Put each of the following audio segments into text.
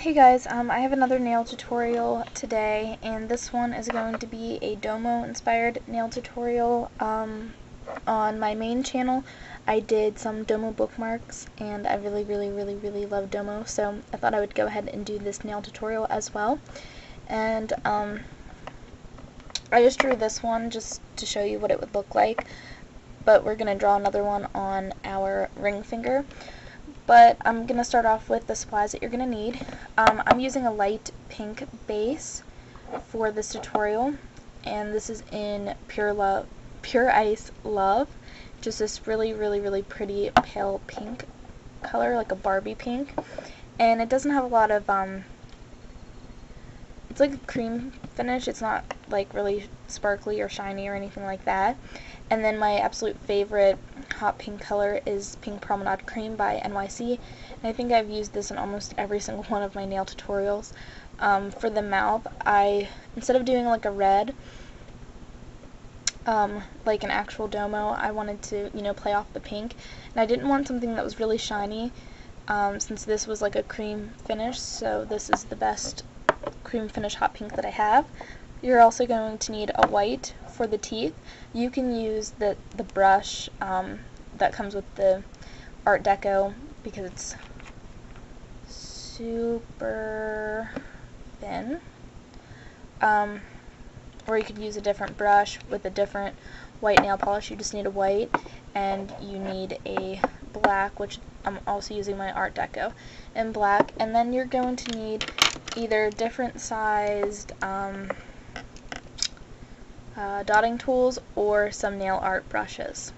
Hey guys, I have another nail tutorial today, and this one is going to be a Domo inspired nail tutorial. On my main channel, I did some Domo bookmarks, and I really love Domo, so I thought I would go ahead and do this nail tutorial as well. And I just drew this one just to show you what it would look like, but we're going to draw another one on our ring finger. But I'm going to start off with the supplies that you're going to need. I'm using a light pink base for this tutorial, and this is in Pure Ice Love, just this really pretty pale pink color, like a Barbie pink. And it doesn't have a lot of, it's like a cream finish. It's not like really sparkly or shiny or anything like that. And then my absolute favorite hot pink color is Pink Promenade Cream by NYC. And I think I've used this in almost every single one of my nail tutorials. For the mouth, instead of doing like a red, like an actual Domo, I wanted to, play off the pink. And I didn't want something that was really shiny, since this was like a cream finish, so this is the best cream finish hot pink that I have. You're also going to need a white for the teeth. You can use the brush that comes with the Art Deco because it's super thin. Or you could use a different brush with a different white nail polish. You just need a white, and you need a black, which I'm also using my Art Deco in black. And then you're going to need either different sized dotting tools or some nail art brushes.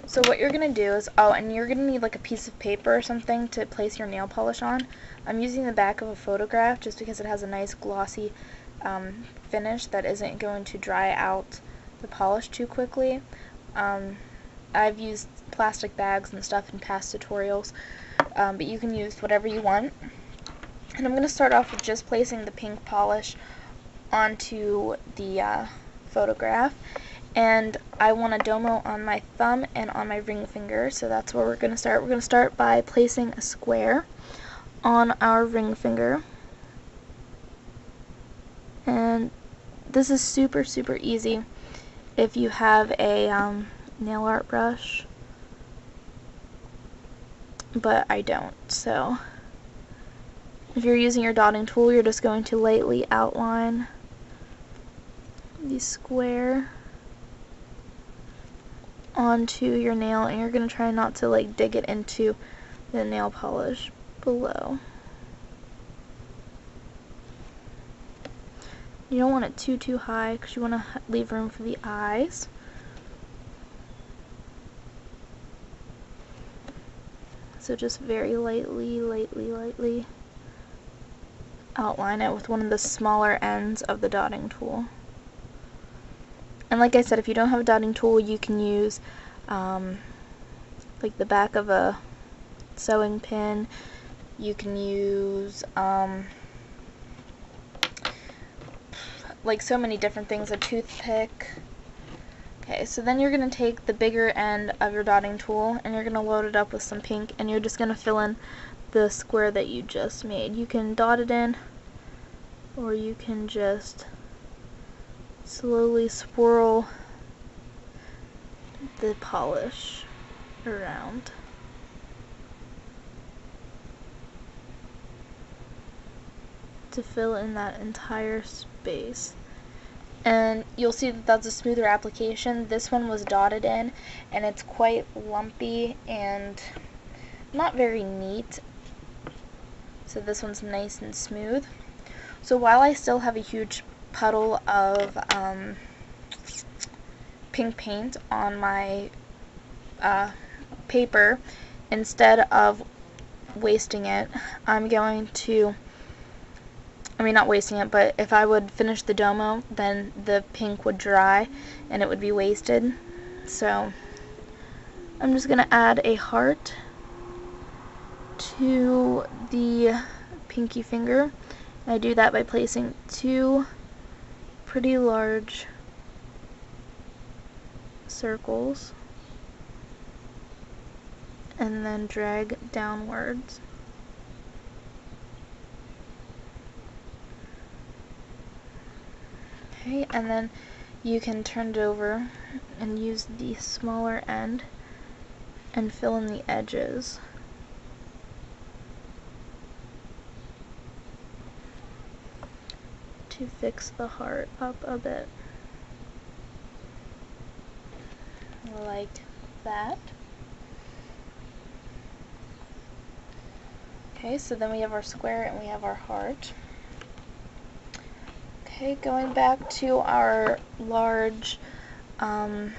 So what you're going to do is, and you're going to need like a piece of paper or something to place your nail polish on. I'm using the back of a photograph just because it has a nice glossy finish that isn't going to dry out the polish too quickly. I've used plastic bags and stuff in past tutorials, but you can use whatever you want. And I'm going to start off with just placing the pink polish onto the photograph, and I want a Domo on my thumb and on my ring finger, so that's where we're going to start. We're going to start by placing a square on our ring finger, and this is super easy if you have a nail art brush, but I don't. So if you're using your dotting tool, you're just going to lightly outline the square onto your nail, and you're going to try not to like dig it into the nail polish below. You don't want it too high because you want to leave room for the eyes. So just very lightly outline it with one of the smaller ends of the dotting tool. And like I said, if you don't have a dotting tool, you can use like the back of a sewing pin. You can use like so many different things, a toothpick. Okay, so then you're going to take the bigger end of your dotting tool and you're going to load it up with some pink, and you're just going to fill in the square that you just made. You can dot it in, or you can just slowly swirl the polish around. To fill in that entire space. And you'll see that that's a smoother application. This one was dotted in, and it's quite lumpy and not very neat. So this one's nice and smooth. So while I still have a huge puddle of pink paint on my paper, instead of wasting it, I'm going to, not wasting it, but if I would finish the Domo, then the pink would dry and it would be wasted. So I'm just going to add a heart to the pinky finger. I do that by placing two pretty large circles and then drag downwards. Okay, and then you can turn it over and use the smaller end and fill in the edges. To fix the heart up a bit. Like that. Okay, so then we have our square and we have our heart. Okay, going back to our large end,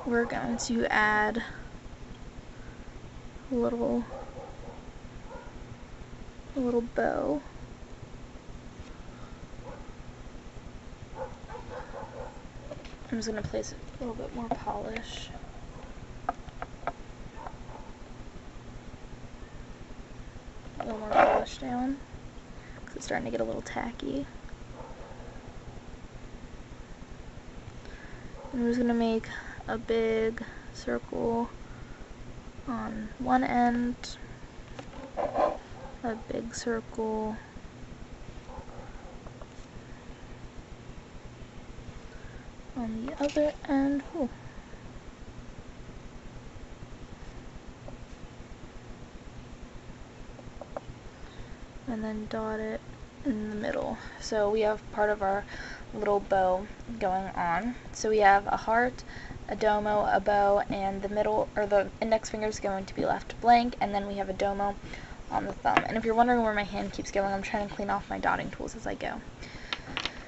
we're going to add a little bow. I'm just going to place a little bit more polish. A little more polish down, because it's starting to get a little tacky. I'm just going to make a big circle on one end, a big circle on the other end. Ooh. And then dot it in the middle. So we have part of our little bow going on. So we have a heart, a domo, a bow, and the middle, or the index finger is going to be left blank, and then we have a domo on the thumb. And if you're wondering where my hand keeps going, I'm trying to clean off my dotting tools as I go.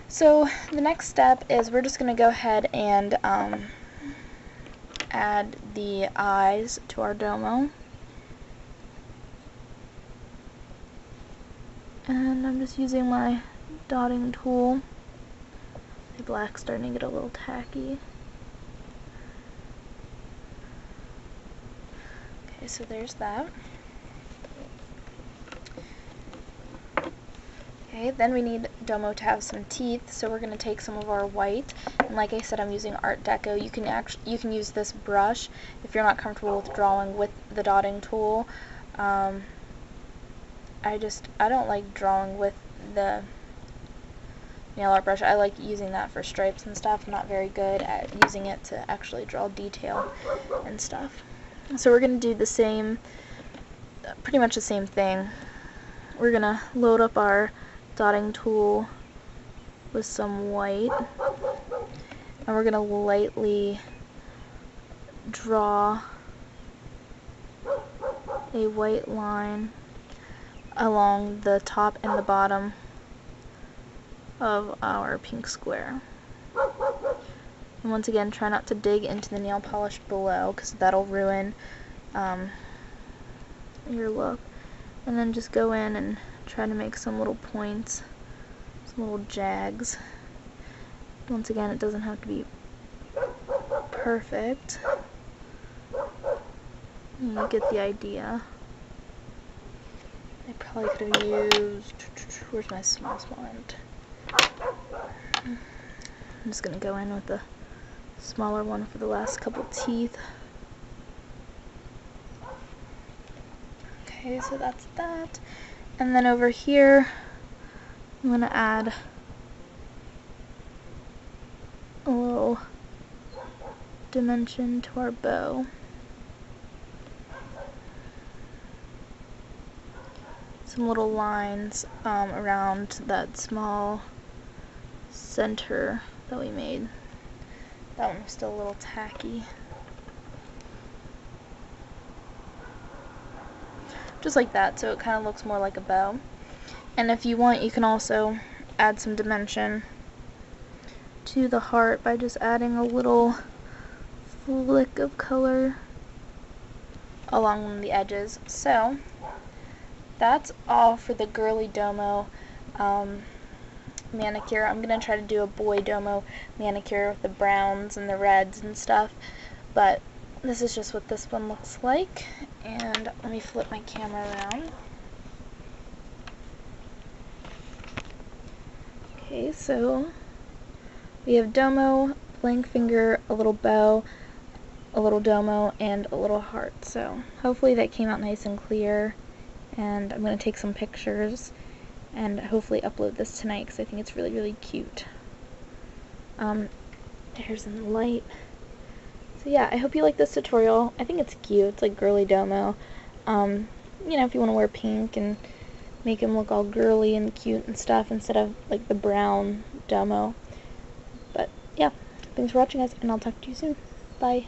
So the next step is we're just going to go ahead and add the eyes to our domo. And I'm just using my dotting tool. The black's starting to get a little tacky. Okay, so there's that. Okay, then we need domo to have some teeth, so we're going to take some of our white, and like I said, I'm using Art Deco. You can use this brush if you're not comfortable with drawing with the dotting tool. I don't like drawing with the nail art brush. I like using that for stripes and stuff. I'm not very good at using it to actually draw detail and stuff. So we're going to do the same, pretty much the same thing. We're going to load up our dotting tool with some white, and we're going to lightly draw a white line along the top and the bottom of our pink square. And once again, try not to dig into the nail polish below, because that'll ruin your look. And then just go in and try to make some little points, some little jags. Once again, it doesn't have to be perfect. You get the idea. I probably could have used, where's my small end? I'm just going to go in with the smaller one for the last couple teeth. Okay, so that's that. And then over here, I'm going to add a little dimension to our bow. Some little lines around that small center that we made. That one was still a little tacky. Just like that, so it kind of looks more like a bow. And if you want, you can also add some dimension to the heart by just adding a little flick of color along the edges. So that's all for the girly domo manicure. I'm going to try to do a boy domo manicure with the browns and the reds and stuff, but this is just what this one looks like. And let me flip my camera around. Okay, so we have domo, blank finger, a little bow, a little domo, and a little heart. So hopefully that came out nice and clear and I'm going to take some pictures and hopefully upload this tonight because I think it's really, really cute. Here's in the light. So yeah, I hope you like this tutorial. I think it's cute. It's like girly domo. You know, if you want to wear pink and make him look all girly and cute and stuff instead of like the brown domo. But yeah, thanks for watching, guys, and I'll talk to you soon. Bye.